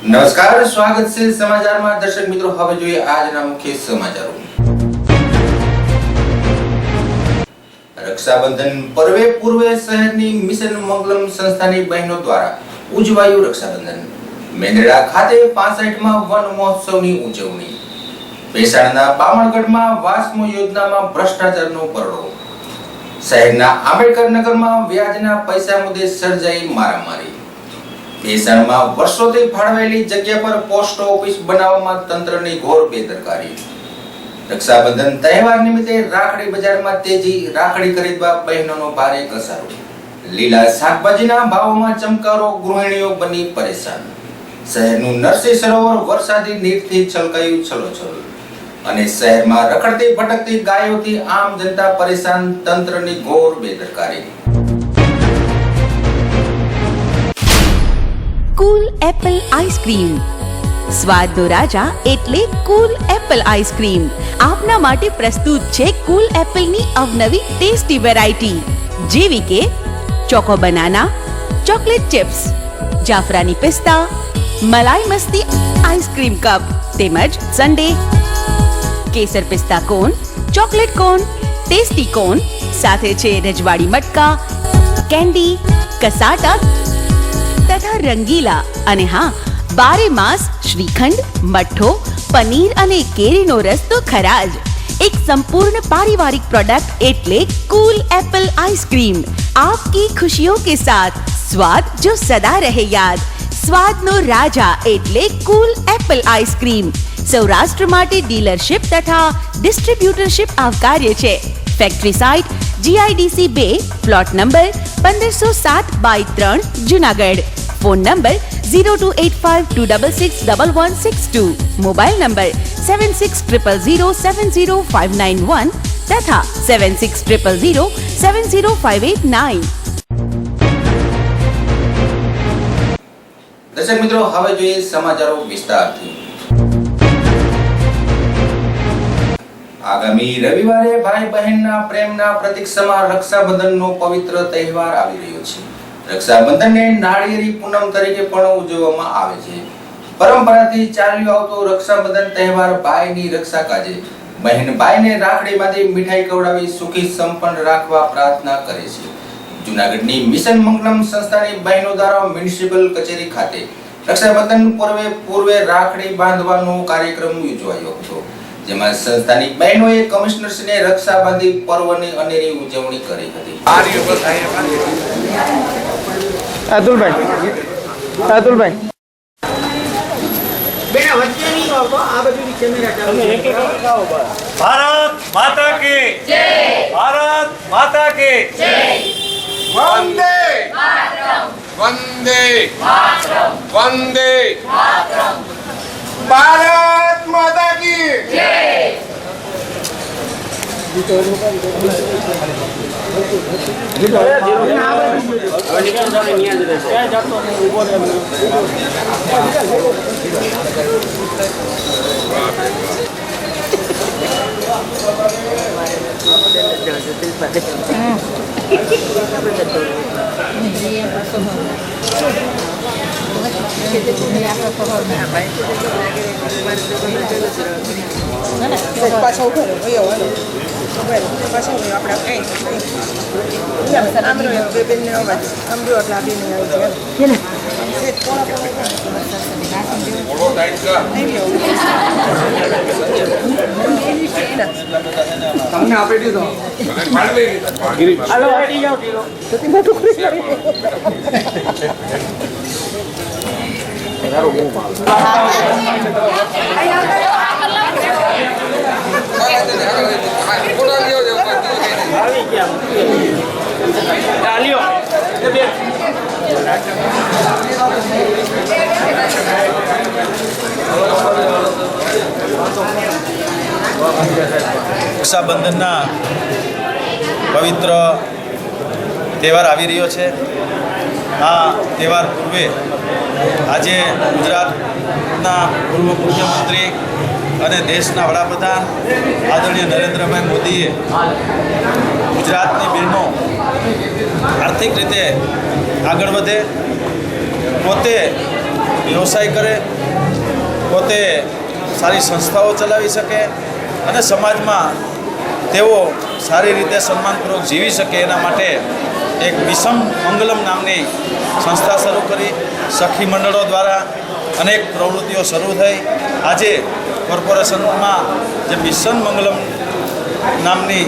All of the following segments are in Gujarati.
નમસ્કાર, સ્વાગત છે સમાચારમાં। દર્શક મિત્રો, હવે જોઈએ આજના મુખ્ય સમાચારો। રક્ષાબંધન પર્વે પૂર્વે શહેરની મિશન મંગલમ સંસ્થાની બહેનો દ્વારા ઉજવાયું રક્ષાબંધન। મેંદરડા ખાતે 65માં વન મહોત્સવની ઉજવણી। ભેસાણના બામણગઢમાં વાસ્મો યોજનામાં ભ્રષ્ટાચારનો પરડો। શહેરના આંબેડકર નગરમાં વ્યાજના પૈસા મુદ્દે સર્જાઈ મારામારી। ભેસાણમાં વર્ષોથી ફાળવેલી જગ્યા પર પોસ્ટ ઓફિસ બનાવવામાં તંત્રની ઘોર બેદરકારી। રક્ષાબંધન તહેવાર નિમિત્તે રાખડી બજારમાં તેજી, રાખડી ખરીદવા બહેનોનો ભારે ઘસારો। લીલા શાકભાજીના ભાવોમાં ચમકારો, ગૃહિણીઓ બની પરેશાન। શહેરનું નરસિંહ સરોવર વરસાદી નીરથી છલકાયું છલોછલ। અને શહેરમાં રખડતી ભટકતી ગાયોથી આમ જનતા પરેશાન, તંત્રની ઘોર બેદરકારી। કુલ એપલ આઈસ્ક્રીમ, સ્વાદનો રાજા એટલે કુલ એપલ આઈસ્ક્રીમ। આપના માટે પ્રસ્તુત છે કુલ એપલની અવનવી ટેસ્ટી વેરાયટી, જેવી કે ચોકો બનાના, ચોકલેટ ચિપ્સ, જાફરાની પિસ્તા, મલાઈ મસ્તી આઈસ્ક્રીમ કપ તેમજ સન્ડે, કેસર પિસ્તા કોન, ચોકલેટ કોન, ટેસ્ટી કોન, સાથે છે રજવાડી મટકા, કેન્ડી, કસાટા તથા રંગીલા અને હા, બારે માસ શ્રીખંડ, મઠ્ઠો, પનીર અને કેરીનો રસ તો ખરા જ। એક સંપૂર્ણ પારિવારિક પ્રોડક્ટ એટલે કુલ એપલ આઈસ્ક્રીમ। आपकी खुशियों के साथ स्वाद जो सदा रहे याद। स्वादनो राजा એટલે કુલ એપલ આઈસ્ક્રીમ। સૌરાષ્ટ્ર માટે ડીલરશિપ તથા ડિસ્ટ્રીબ્યુટરશિપ આવકાર્ય છે। Factory site GIDC 2, plot number 1507/3, Junagadh. Phone number 0285266162, mobile number 7600070591 તથા 7600070589। દર્શક મિત્રો, હવે જોઈએ સમાચારો વિસ્તારથી। આગામી રવિવારે ભાઈ બહેનના પ્રેમના પ્રતીક સમા રક્ષાબંધનનો પવિત્ર તહેવાર આવી રહ્યો છે। રક્ષાબંધનને નાળિયેરી પૂનમ તરીકે પણ ઉજવવામાં આવે છે। પરંપરાથી ચાલ્યો આવતો રક્ષાબંધન તહેવાર ભાઈની રક્ષા કાજે બહેન ભાઈને રાખડીમાંથી મીઠાઈ ખવડાવી સુખી સંપન્ન રાખવા પ્રાર્થના કરે છે। જૂનાગઢની મિશન મંગલમ સંસ્થાની બહેનો દ્વારા મ્યુનિસિપલ કચેરી ખાતે રક્ષાબંધન પૂર્વે રાખડી બાંધવાનો કાર્યક્રમ યોજાયો હતો, જેમાં સંસ્થાની બહેનોએ કમિશનરશ્રીને રક્ષા બાંધી પર્વની અનેરી ઉજવણી કરી હતી। અતુલભાઈ બેટા વચ્ચે નહીં આવતો, આ બધું કેમેરા ચાલુ છે। ભારત માતા કી જય, ભારત માતા કી જય। વંદે માતરમ, વંદે માતરમ, વંદે માતરમ, ભારત માતા કી જય। પાછા ઉભો રહ્યો પાછા આપણે આમ રહ્યો બે બેનને અવાજ આમ રહ્યો એટલે આ બેન તમને આપી દીધો। હાલો આડી જાઓ ઢીલો। આવી ગયા ચાલ્યો રક્ષાબંધનના પવિત્ર તહેવાર આવી રહ્યો છે। આ તહેવાર પૂર્વે આજે ગુજરાતના પૂર્વ મુખ્યમંત્રી અને દેશના વડાપ્રધાન આદરણીય નરેન્દ્રભાઈ મોદીએ ગુજરાતની બહેનો આર્થિક રીતે આગળ વધે, પોતે વ્યવસાય કરે પોતે સારી સંસ્થાઓ ચલાવી શકે અને સમાજમાં તેઓ સારી રીતે સન્માનપૂર્વક જીવી શકે એના માટે એક મિશન મંગલમ નામની સંસ્થા શરૂ કરી સખી મંડળો દ્વારા અનેક પ્રવૃત્તિઓ શરૂ થઈ. આજે કોર્પોરેશનમાં જે મિશન મંગલમ નામની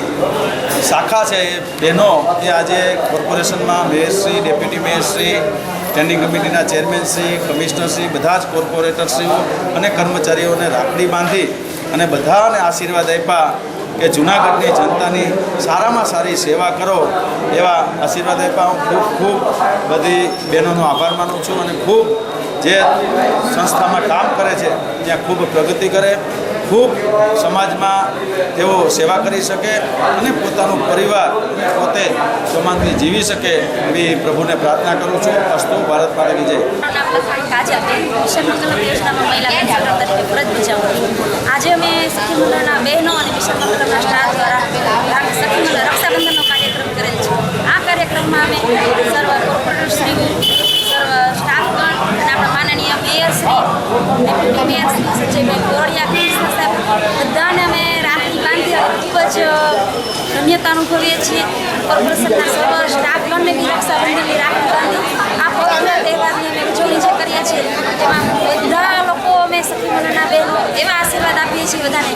શાખા છે એ બહેનો એ આજે કોર્પોરેશનમાં મેયરશ્રી, ડેપ્યુટી મેયરશ્રી, સ્ટેન્ડિંગ કમિટીના ચેરમેનશ્રી, કમિશનરશ્રી, બધા જ કોર્પોરેટરશ્રીઓ અને કર્મચારીઓને રાખડી બાંધી અને બધાને આશીર્વાદ આપ્યા કે જૂનાગઢની જનતાની સારામાં સારી સેવા કરો એવા આશીર્વાદ આપ્યા. હું ખૂબ ખૂબ બધી બહેનોનો આભાર માનું છું અને ખૂબ જે સંસ્થામાં કામ કરે છે ત્યાં ખૂબ પ્રગતિ કરે, ખૂબ સમાજમાં તેઓ સેવા કરી શકે અને પોતાનો પરિવાર પોતે સમાજથી જીવી શકે એવી પ્રભુને પ્રાર્થના કરું છું. અસ્તુ ભારત માતા કી જય. આજે અમે સખી મંડળના બહેનો અને મિશન મંડળના સ્ટાફ દ્વારા સખી મંડળ રક્ષાબંધનનો કાર્યક્રમ કરેલ છે. આ કાર્યક્રમમાં અમે સર્વ કોર્પોરેટરશ્રી, સર્વ સ્ટાફગણ અને આપણા માનનીય મેયરશ્રી, ડેપ્યુટી મેયરશ્રી સંજયભાઈ ગોળિયા, કમિશનર સાહેબ બધાને અમે રાખડી બાંધી ખૂબ જ ધન્યતા અનુભવીએ છીએ. કોર્પોરેશનના સર્વ સ્ટાફગણને બી રક્ષાબંધનની રાખડી બાંધી આ પવિત્ર તહેવારની અમે ઉજવણી જે કરીએ છીએ તેમાં બધા લોકો અમે સખી મંડળના બહેનો એવા આશીર્વાદ આપીએ છીએ બધાને.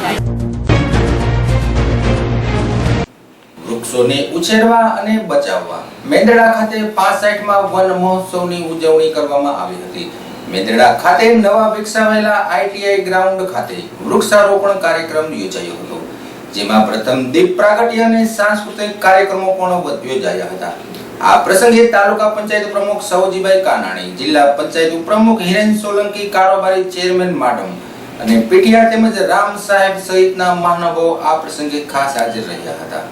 વૃક્ષોને ઉછેરવા અને બચાવવા મેંદરડા ખાતે 65માં વન મહોત્સવની ઉજવણી કરવામાં આવી હતી. મેંદરડા ખાતે નવા વિકસાવેલા ITI ગ્રાઉન્ડ ખાતે વૃક્ષારોપણ કાર્યક્રમ યોજાયો હતો, જેમાં પ્રથમ દીપ પ્રાગટ્ય અને સાંસ્કૃતિક કાર્યક્રમો પણ યોજાયા હતા. આ પ્રસંગે તાલુકા પંચાયત પ્રમુખ સૌજીભાઈ કાનાણી, જિલ્લા પંચાયત પ્રમુખ હિરેન સોલંકી, કારોબારી ચેરમેન માડમ અને પીટીઆર તેમજ રામ સાહેબ સહિતના મહાનુભાવો આ પ્રસંગે ખાસ હાજર રહ્યા હતા.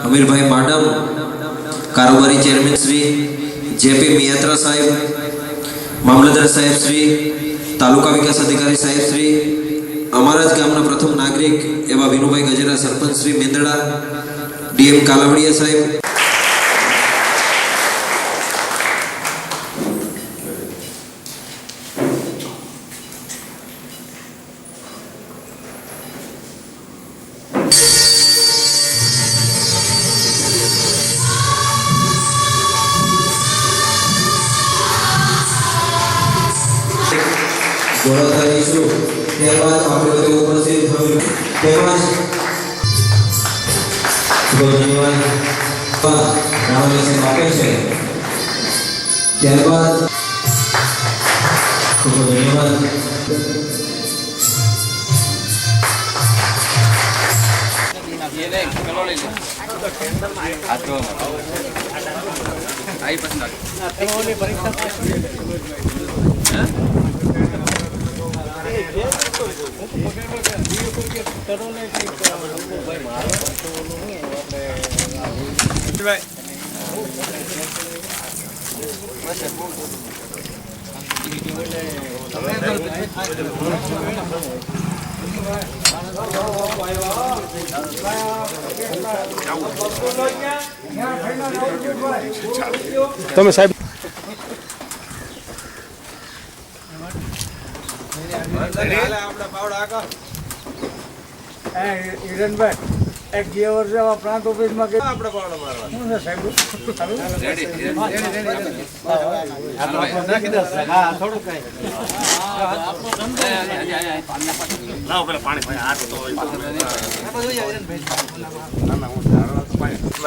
અમીરભાઈ માડમ, કારોબારી ચેરમેન શ્રી જેપી મિયાત્રા સાહેબ, મામલતદાર સાહેબ શ્રી, તાલુકા વિકાસ અધિકારી સાહેબ શ્રી, અમારા જ ગામના પ્રથમ નાગરિક એવા વિનુભાઈ ગજેરા સરપંચ શ્રી મેંદરડા, ડીએમ કાલાવડિયા સાહેબ, ત્યારબાદ આપણે બધે ઉપસ્થિત થયું તેમજ રાણાલેશન આપે છે. ત્યારબાદ ખૂબ ધન્યવાદ. તમે સાહેબ હિરણભાઈ એક જે વર્ષે પ્રાંત ઓફિસમાં કે આપણે પાવડો મારવા શું છે સાહેબ?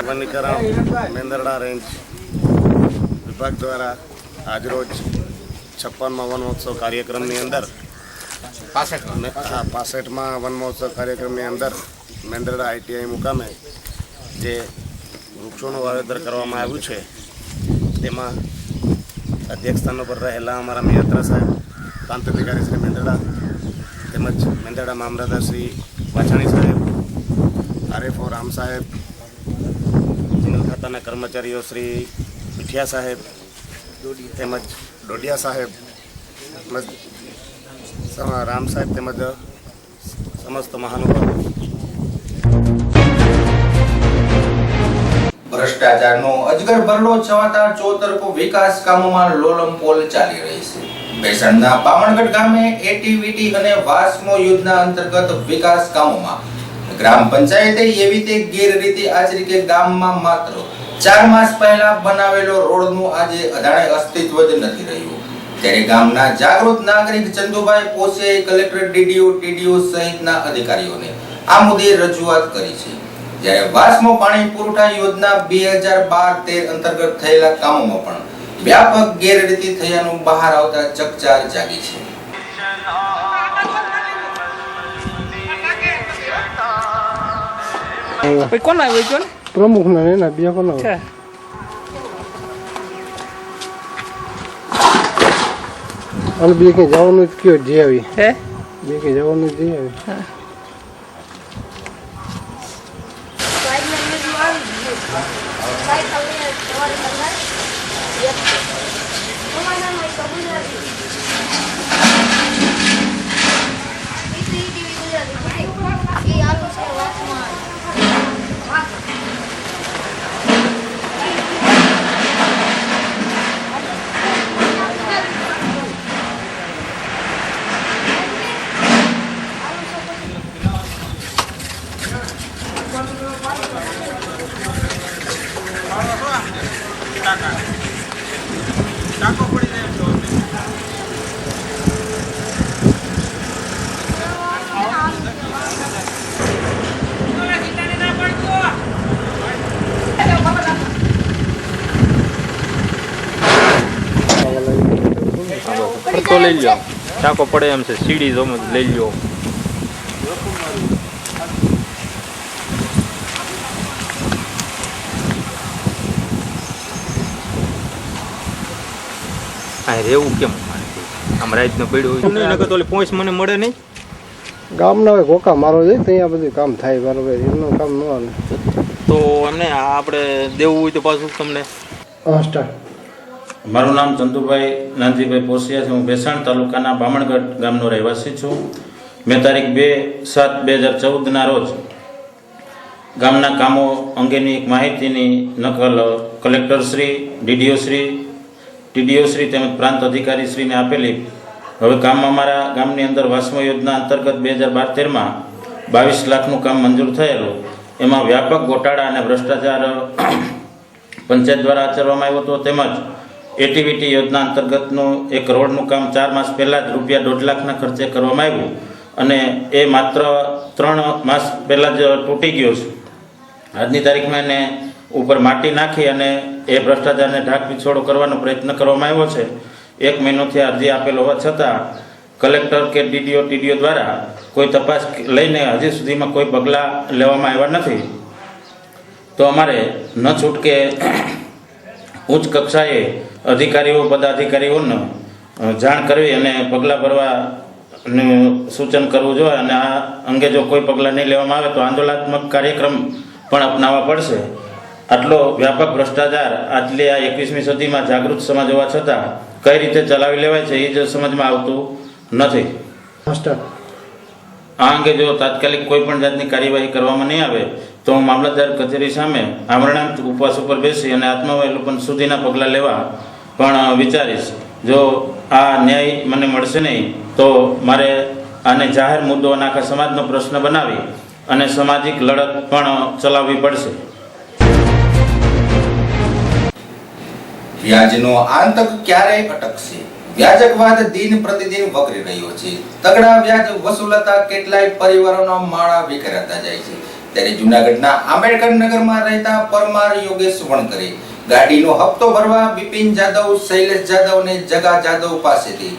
વનીકરણ મેંદરડા રેન્જ વિભાગ દ્વારા આજરોજ 56મા વન મહોત્સવ કાર્યક્રમની અંદર 65મા વન મહોત્સવ કાર્યક્રમની અંદર મેંદરડા ITI મુકામે જે વૃક્ષોનું વાવેતર કરવામાં આવ્યું છે તેમાં અધ્યક્ષ સ્થાન પર રહેલા અમારા મિયાત્રા સાહેબ, પ્રાંત અધિકારી શ્રી મેંદરડા તેમજ મેંદરડા મામલતદાર શ્રી વાછાણી સાહેબ, આરએફઓ રામ સાહેબ, જિલ્લા ખાતાના કર્મચારીઓ શ્રી પીઠિયા સાહેબ તેમજ ડોડિયા સાહેબ તેમજ રામ સાહેબ તેમજ સમસ્ત મહાનુભાવો. ભ્રષ્ટાચારનો અજગર ભરડો છવાતા ચોતરફો વિકાસ કામોમાં લોલમપોલ ચાલી રહી છે. ભેસાણના બામણગઢ ગામે એટીવીટી અને વાસ્મો યોજના અંતર્ગત વિકાસ કામોમાં ગ્રામ પંચાયતે એવી તે ગેરરીતિ આચરી કે ગામમાં માત્ર 4 માસ પહેલા બનાવેલો રોડનું આજે અધાણે અસ્તિત્વ જ નથી રહ્યું. ત્યારે ગામના જાગૃત નાગરિક ચંદુભાઈ પોસિયાએ કલેક્ટર, ટીડીઓ સહિતના અધિકારીઓને આ મુદ્દે રજૂઆત કરી છે. જ્યારે વાસ્મો પાણી પુરવઠા યોજના 2012-13 અંતર્ગત થયેલા કામોમાં પણ વ્યાપક ગેરરીતિ થયાનું બહાર આવતા ચકચાર જાગી છે. કોણ આવ્યું પ્રમુખ ના એના બીજા કોણ છે? અને બે કઈ જવાનું જ કયો જે આવી હે બે કઈ જવાનું જે આવી તો લઈ લો, ટાંકો પડે એમ છે, સીડી જો લઈ લો. આ રેવું કેમ આમ રાતનું પડ્યું હોય નહીં, નકર તો ઓલી પહોંચ મને મળે નહીં. ગામના હવે ઘોકા મારો છે ત્યાં બધું કામ થાય બરાબર, એમનું કામ ન આવે તો એમને આપણે દેવું હોય તો પાછું તમને. મારું નામ ચંદુભાઈ નાનજીભાઈ પોસિયા છે. હું ભેસાણ તાલુકાના બામણગઢ ગામનો રહેવાસી છું. મેં તારીખ 2/7/2014ના રોજ ગામના કામો અંગેની એક માહિતીની નકલ કલેક્ટરશ્રી, ટીડીઓશ્રી તેમજ પ્રાંત અધિકારીશ્રીને આપેલી. હવે કામમાં અમારા ગામની અંદર વાસ્મો યોજના અંતર્ગત 2012-13માં 22 લાખનું કામ મંજૂર થયેલું. એમાં વ્યાપક ગોટાળા અને ભ્રષ્ટાચાર પંચાયત દ્વારા આચરવામાં આવ્યો હતો. તેમજ એટીવીટી યોજના અંતર્ગતનું એક રોડનું કામ 4 માસ પહેલાં જ ₹1.5 લાખના ખર્ચે કરવામાં આવ્યું અને એ માત્ર 3 માસ પહેલાં જ તૂટી ગયો છે. આજની તારીખમાં એને ઉપર માટી નાખી અને એ ભ્રષ્ટાચારને ઢાક પીછોડો કરવાનો પ્રયત્ન કરવામાં આવ્યો છે. 1 મહિનોથી અરજી આપેલ હોવા છતાં કલેક્ટર કે ટીડીઓ દ્વારા કોઈ તપાસ લઈને હજી સુધીમાં કોઈ પગલાં લેવામાં આવ્યા નથી. તો અમારે ન છૂટકે ઉચ્ચ કક્ષાએ અધિકારીઓ, પદાધિકારીઓને જાણ કરવી અને પગલાં ભરવાનું સૂચન કરવું જોઈએ. અને આ અંગે જો કોઈ પગલાં નહીં લેવામાં આવે તો આંદોલનાત્મક કાર્યક્રમ પણ અપનાવવા પડશે. આટલો વ્યાપક ભ્રષ્ટાચાર આટલી આ 21મી સદીમાં જાગૃત સમાજ હોવા છતાં કઈ રીતે ચલાવી લેવાય છે એ જ સમજમાં આવતું નથી. આ અંગે જો તાત્કાલિક કોઈ પણ જાતની કાર્યવાહી કરવામાં નહીં આવે તો હું મામલતદાર કચેરી સામે આમરણાંત ઉપવાસ ઉપર બેસી અને આત્મવિલોપન સુધીના પગલાં લેવા પણ વિચારીશ. જો આ ન્યાય મને મળશે નહીં તો મારે આને જાહેર મુદ્દો અને આખા સમાજનો પ્રશ્ન બનાવી અને સામાજિક લડત પણ ચલાવવી પડશે. વ્યાજનો આતંક ક્યારે અટકશે? વ્યાજકવાદ દિન પ્રતિદિન વકરી રહ્યો છે. તગડા વ્યાજ વસૂલતા કેટલાય પરિવારોના માળા વિખરાતા જાય છે. ત્યારે જૂનાગઢના આંબેડકર નગરમાં રહેતા પરમાર યોગેશ વણકરે ગાડીનો હપ્તો ભરવા બિપિન જાદવ, શૈલેષ જાદવ અને જગા જાદવ પાસેથી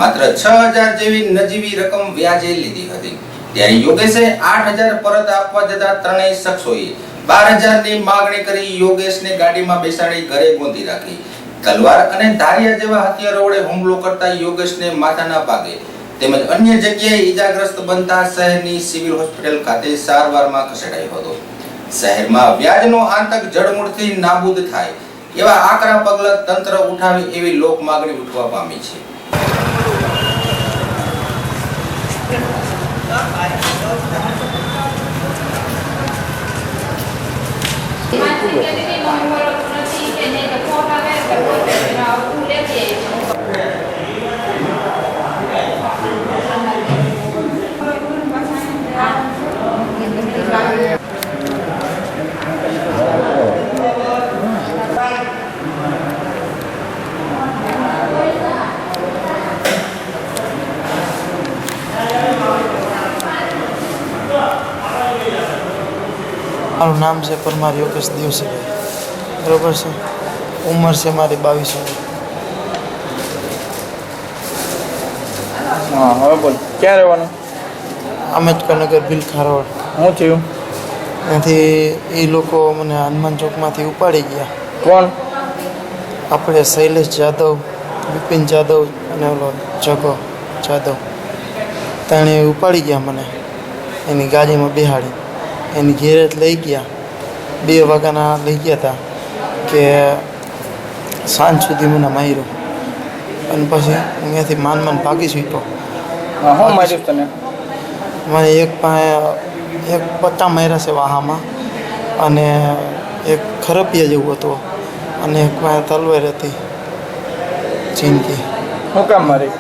માત્ર 6,000 જેવી નજીવી રકમ વ્યાજે લીધી હતી. ત્યારે યોગેશે 8,000 પરત આપવા જતા ત્રણેય શખ્સોએ 12,000ની માંગણી કરી યોગેશને ગાડીમાં બેસાડી ઘરે ગોંધી રાખી. તલવાર અને ધારિયા જેવા હથિયારો વડે હુમલો કરતા યોગેશને માથાના ભાગે તેમજ અન્ય જગ્યાએ ઈજાગ્રસ્ત બનતા શહેરની સિવિલ હોસ્પિટલ ખાતે સારવારમાં ખસેડાયો હતો. શહેરમાં વ્યાજનો આતંક જડમૂળથી નાબૂદ થાય એવા આકરા પગલાં તંત્ર ઉઠાવે એવી લોક માગણી ઉઠવા પામી છે. મારું નામ છે પરમાર યોગેશ દિવસીભાઈ, બરોબર છે. ઉંમર છે મારી 22 વર્ષ. હા હવે બોલ, ક્યાં રહેવાનું? આંબેડકરનગર ભીલખા રોડ. શું થયું? ત્યાંથી એ લોકો મને હનુમાન ચોકમાંથી ઉપાડી ગયા. કોણ? આપણે શૈલેષ જાદવ, બિપિન જાદવ અને ઓલો જગો જાદવ, તેણે ઉપાડી ગયા મને એની ગાડીમાં બેહાડી. એની ઘેર લઈ ગયા, 2 વાગ્યાના લઈ ગયા હતા કે સાંજ સુધી મને માર્યો અને પછી અહીંયાથી માન ભાગી છૂટ્યો. શું માર્યું તને? મને એક પટ્ટા માર્યા છે વાહામાં અને એક ખરપિયા જેવું હતું અને એક પાસે તલવાર હતી ચીનકી. શું કામ મારી?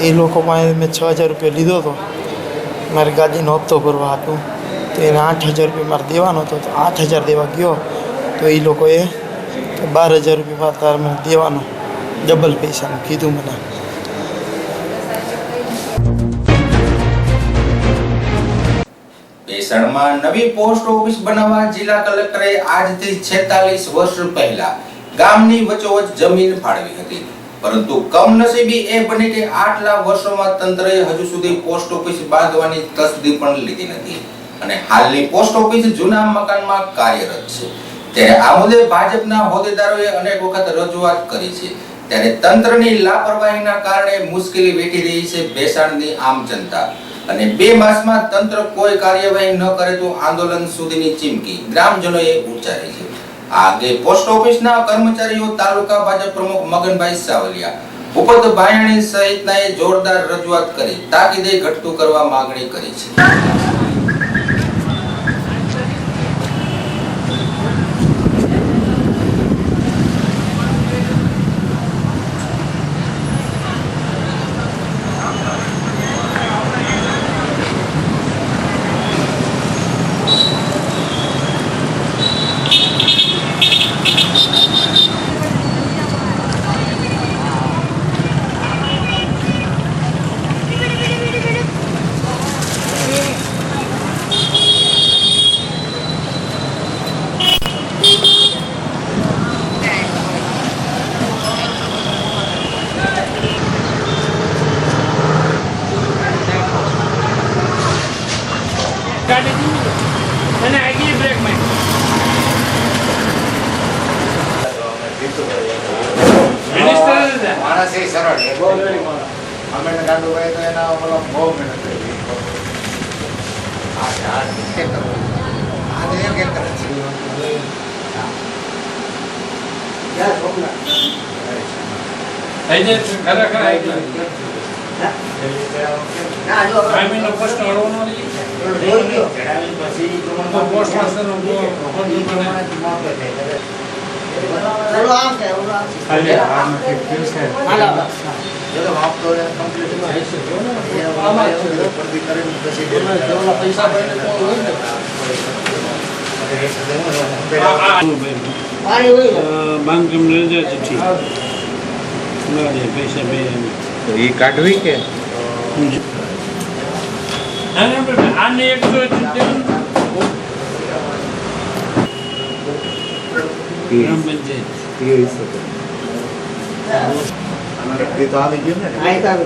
એ લોકો પાસે મેં 6000 રૂપિયા લીધો હતો મારી ગાડીનો હપ્તો ભરવા હતું. તો એને 8000 રૂપિયા મારે દેવાનો હતો. તો 8000 દેવા ગયો તો એ લોકોએ 12000 રૂપિયા તારે મને દેવાનો, ડબલ પૈસાનું કીધું મને. ભેસાણમાં નવી પોસ્ટ ઓફિસ બનાવવા જિલ્લા કલેક્ટરે આજથી 46 વર્ષ પહેલા ગામની વચ્ચોવચ્ચ જમીન ફાળવી હતી. પરંતુ કમનસીબી એ બની કે આટલા વર્ષોમાં તંત્રએ હજુ સુધી પોસ્ટ ઓફિસ બાંધવાની તસદી પણ લીધી નથી અને હાલની પોસ્ટ ઓફિસ જૂના મકાનમાં કાર્યરત છે. ત્યારે આ મુદ્દે ભાજપના હોદ્દેદારોએ અનેક વખત રજૂઆત કરી છે. ત્યારે તંત્રની લાપરવાહીના કારણે મુશ્કેલી વેઠી રહી છે ભેસાણની આમ જનતા. અને 2 માસમાં તંત્ર કોઈ કાર્યવાહી ન કરે તો આંદોલન સુધીની ચીમકી ગ્રામજનોએ ઉચ્ચારી છે. આ અંગે પોસ્ટ ઓફિસના કર્મચારીઓ, તાલુકા ભાજપ પ્રમુખ મગનભાઈ સાવલિયા, ભૂપત ભાયાણી સહિતનાએ જોરદાર રજૂઆત કરી તાકીદે ઘટતું કરવા માંગણી કરી છે. એ કાઢવી કે આને એક તો ગ્રામ પંચાયત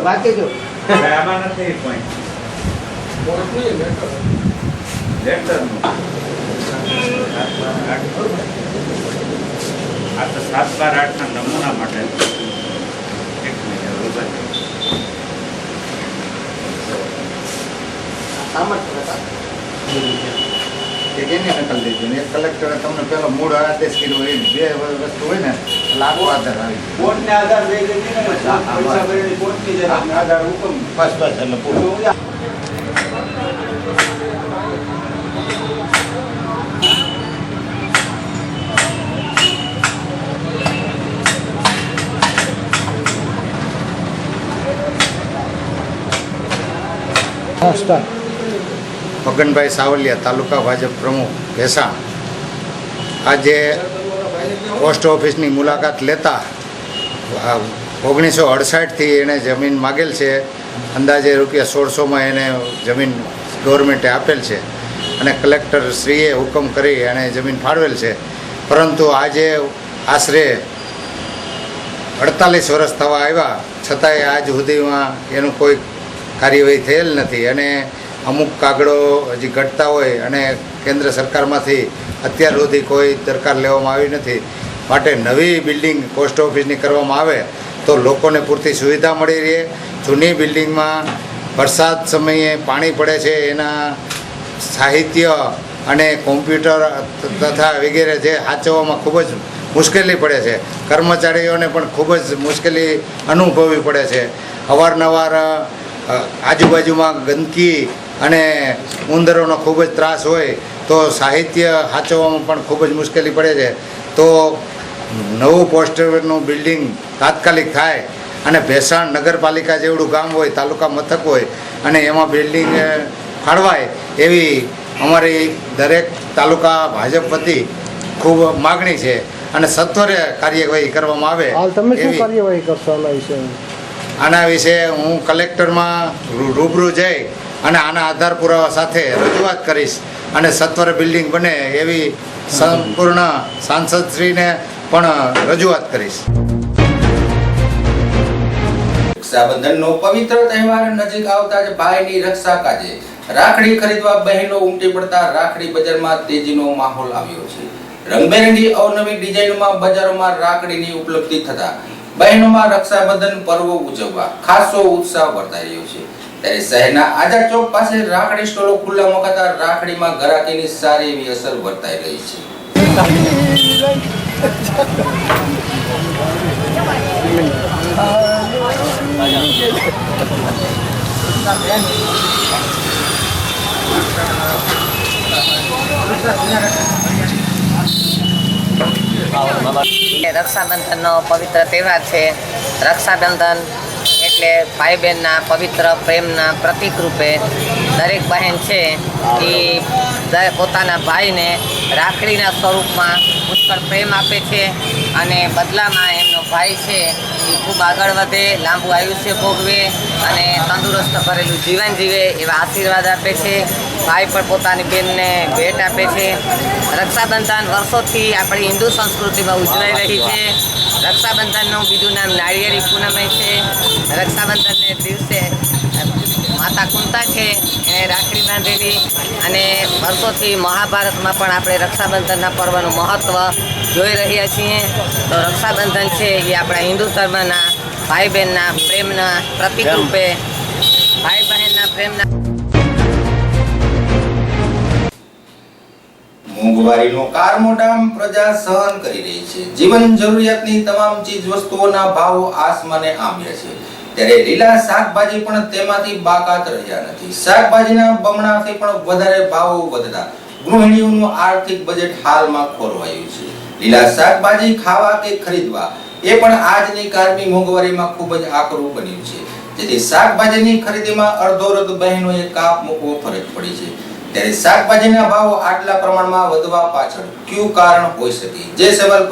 બાકી જો આમાં નથી પોઈન્ટ લેટરનું આ તો 7/12/8 ના નમૂના છે ને એક કલેક્ટરે તમને પેલો મૂળ આદેશ કર્યો એ બે વસ્તુ હોય ને લાગુ આધાર આવી કોર્ટને આધાર દઈ દીધી ને પૈસા ભરીને કોર્ટની જે આધાર હુકમ બસ એટલે પૂરું મગનભાઈ સાવલિયા તાલુકા ભાજપ પ્રમુખ ભેસાણ આજે પોસ્ટ ઓફિસની મુલાકાત લેતા 1968થી એણે જમીન માગેલ છે. અંદાજે રૂપિયા 1600માં એને જમીન ગવર્મેન્ટે આપેલ છે અને કલેક્ટર શ્રીએ હુકમ કરી એણે જમીન ફાળવેલ છે. પરંતુ આજે આશરે 48 વર્ષ થવા આવ્યા છતાંય આજ સુધીમાં એનું કોઈ કાર્યવાહી થયેલ નથી અને અમુક કાગળો હજી ઘટતા હોય અને કેન્દ્ર સરકારમાંથી અત્યાર સુધી કોઈ દરકાર લેવામાં આવી નથી. માટે નવી બિલ્ડિંગ પોસ્ટ ઓફિસની કરવામાં આવે તો લોકોને પૂરતી સુવિધા મળી રહે. જૂની બિલ્ડિંગમાં વરસાદ સમયે પાણી પડે છે, એના સાહિત્ય અને કોમ્પ્યુટર તથા વગેરે જે સાચવવામાં ખૂબ જ મુશ્કેલી પડે છે. કર્મચારીઓને પણ ખૂબ જ મુશ્કેલી અનુભવવી પડે છે. અવારનવાર આજુબાજુમાં ગંદકી અને ઉંદરોનો ખૂબ જ ત્રાસ હોય તો સાહિત્ય સાચવવામાં પણ ખૂબ જ મુશ્કેલી પડે છે. તો નવું પોસ્ટનું બિલ્ડિંગ તાત્કાલિક થાય અને ભેસાણ નગરપાલિકા જેવડું ગામ હોય, તાલુકા મથક હોય અને એમાં બિલ્ડિંગ ફાળવાય એવી અમારી દરેક તાલુકા ભાજપ વતી ખૂબ માગણી છે અને સત્વરે કાર્યવાહી કરવામાં આવે. કાર્યવાહી કરશો આના વિશે હું કલેક્ટરમાં રૂબરૂ જઈ અને આના આધાર પુરાવા સાથે રજૂઆત કરીશ અને સત્વરે બિલ્ડિંગ બને એવી સંપૂર્ણ સાંસદશ્રીને પણ રજૂઆત કરીશ. રક્ષાબંધનનો પવિત્ર તહેવાર નજીક આવતા જ ભાઈની રક્ષા કાજે રાખડી ખરીદવા બહેનો ઉમટી પડતા રાખડી બજારમાં તેજીનો માહોલ આવ્યો છે. રંગબેરંગી અવનવી ડિઝાઇનમાં બજારોમાં રાખડીની ઉપલબ્ધિ થતા બહેનોમાં રક્ષાબંધન પર્વ ઉજવવા ખાસો ઉત્સાહ વર્તાઈ રહ્યો છે. ત્યારે શહેરના આઝાદ ચોક પાસે રાખડી સ્ટોલો ખુલ્લા મુકાતા રાખડીમાં ગ્રાહકીની સારી એવી અસર વર્તાઈ રહી છે. રક્ષાબંધનનો પવિત્ર તહેવાર છે. રક્ષાબંધન એટલે ભાઈ બહેનના પવિત્ર પ્રેમના પ્રતીક રૂપે દરેક બહેન છે એ પોતાના ભાઈને રાખડીના સ્વરૂપમાં પુષ્કળ પ્રેમ આપે છે અને બદલામાં એમનો ભાઈ છે એ ખૂબ આગળ વધે, લાંબુ આયુષ્ય ભોગવે અને તંદુરસ્ત ભરેલું જીવન જીવે એવા આશીર્વાદ આપે છે. ભાઈ પણ પોતાની બહેનને ભેટ આપે છે. રક્ષાબંધન વર્ષોથી આપણી હિન્દુ સંસ્કૃતિમાં ઉજવાઈ રહી છે. રક્ષાબંધનનું બીજું નામ નાળિયેરી પૂનમે છે. રક્ષાબંધનને દિવસે માતા કુંતા છે એને રાખડી બાંધેલી અને વર્ષોથી મહાભારતમાં પણ આપણે રક્ષાબંધનના પર્વનું મહત્ત્વ જોઈ રહ્યા છીએ. તો રક્ષાબંધન છે એ આપણા હિન્દુ ધર્મના ભાઈ બહેનના પ્રેમના પ્રતીક રૂપે ભાઈ બહેનના પ્રેમના મોંઘવારીનો કારમોટામ પ્રજા સહન કરી રહી છે. જીવન જરૂરિયાતની તમામ ચીજ વસ્તુઓના ભાવો આસમાને આંબ્યા છે. ત્યારે લીલા શાકભાજી પણ તેમાંથી બાકાત રહ્યા નથી. શાકભાજીના બમણાથી પણ વધારે ભાવો વધતા ગૃહિણીઓનું આર્થિક બજેટ હાલમાં ખોરવાયું છે. લીલા શાકભાજી ખાવા કે ખરીદવા એ પણ આજની કાળની મોંઘવારીમાં ખૂબ જ આકરું બન્યું છે. જેથી શાકભાજીની ખરીદીમાં અડધોરદ બહેનોએ કાપ મૂકવો ફરજ પડી છે. ત્યારે શાકભાજીના ભાવો આટલા પ્રમાણમાં વધવા પાછળ કયું કારણ હોઈ શકે? જે સવાલ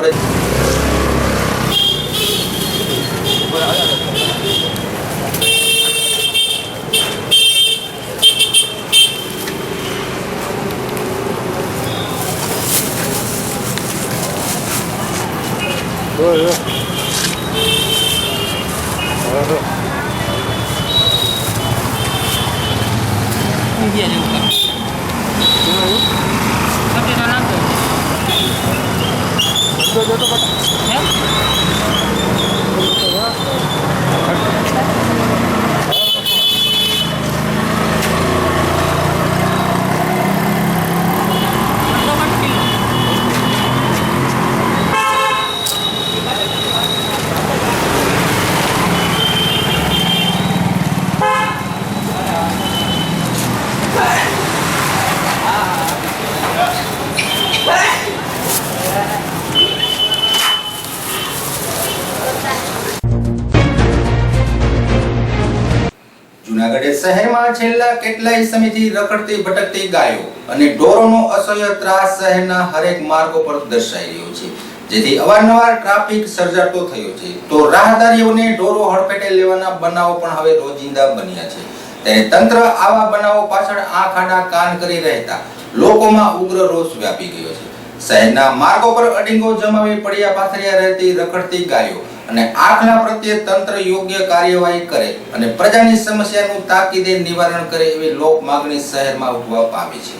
જૂનાગઢ શહેરમાં છેલ્લા કેટલાય સમયથી રખડતી ભટકતી ગાયો અને ઢોરોનો અસહ્ય ત્રાસ શહેરના હરેક માર્ગો પર દર્શાઈ રહ્યો છે, જેથી અવારનવાર ટ્રાફિક સર્જાતો થયો છે. તો રાહદારીઓને ઢોરો હડફેટે લેવાના બનાવો પણ હવે રોજિંદા બન્યા છે. ત્યારે તંત્ર આવા બનાવો પાછળ આંખ આડા કાન કરી રહેતા લોકોમાં ઉગ્ર રોષ વ્યાપી ગયો છે. શહેરના માર્ગો પર અડીંગો જમાવી પડ્યા પાથર્યા રહેતી રખડતી ગાયો અને આખલા પ્રત્યે તંત્ર યોગ્ય કાર્યવાહી કરે અને પ્રજાની સમસ્યાનું તાકીદે નિવારણ કરે એવી લોક માંગણી શહેરમાં ઉઠવા પામી છે.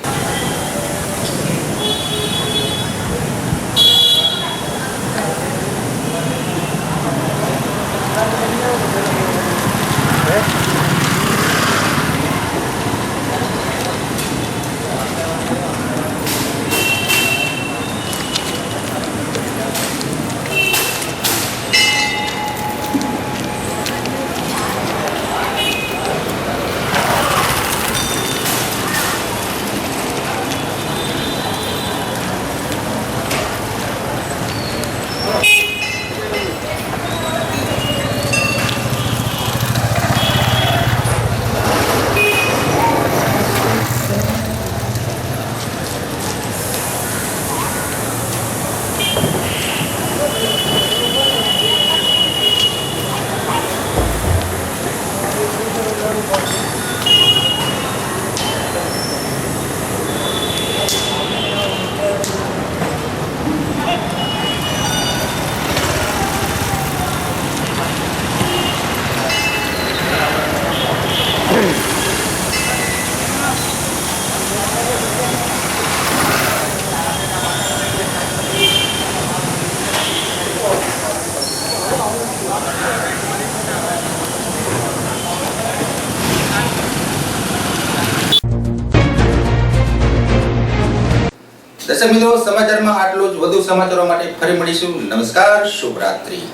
દર્શક મિત્રો, સમાચારમાં આટલું જ. વધુ સમાચારો માટે ફરી મળીશું. નમસ્કાર, શુભરાત્રી.